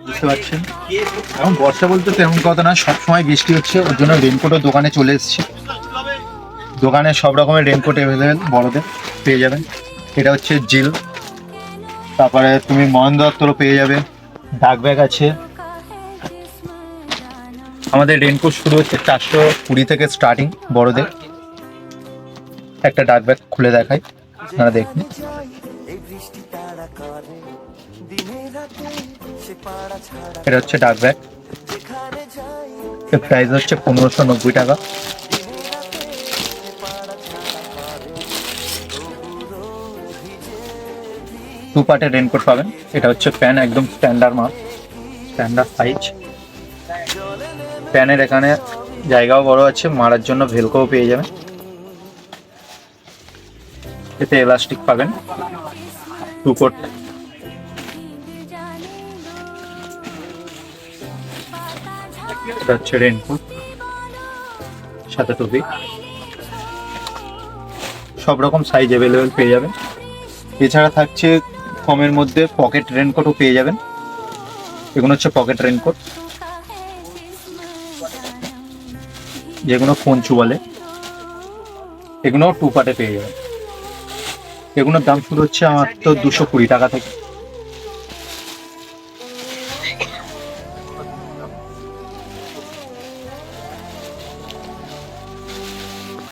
বুঝতে পারছেন, এখন বর্ষা বলতে তেমন কথা না, সবসময় বৃষ্টি হচ্ছে, ওর জন্য রেনকোটও দোকানে চলে এসেছে। দোকানে সব রকমের রেনকোট অ্যাভেলেবেল, বড়দের পেয়ে যাবেন। এটা হচ্ছে জিল, তারপরে তুমি মহেন্দ্র দত্তরও পেয়ে যাবে। ডাক ব্যাগ আছে, আমাদের রেনকোট শুরু হচ্ছে 420 থেকে স্টার্টিং বড়দের। একটা ডাক ব্যাগ খুলে দেখাই, আপনারা দেখুন। এটা হচ্ছে ডাক ব্যাগ, এর প্রাইস হচ্ছে 1590 টাকা। টু পার্টের রেনকোট পাবেন। এটা হচ্ছে প্যান, একদম স্ট্যান্ডার্ড মাল, স্ট্যান্ডার্ড সাইজ। প্যানের এখানে জায়গাও বড় আছে, মারার জন্য ভেলকোও পেয়ে যাবেন। এতে এলাস্টিক পাবেন, টু কোট। এটা হচ্ছে রেনকোট, সাথে টুপি, সব রকম সাইজ অ্যাভেলেবেল পেয়ে যাবেন। এছাড়া থাকছে কমের মধ্যে পকেট রেনকোটও পেয়ে যাবেন। এগুলো হচ্ছে পকেট রেনকোট, যেগুলো পঞ্চু বলে। এগুলো টু পার্টে পেয়ে যাবেন। এগুলোর দাম শুরু হচ্ছে আমার তো 220 টাকা থেকে।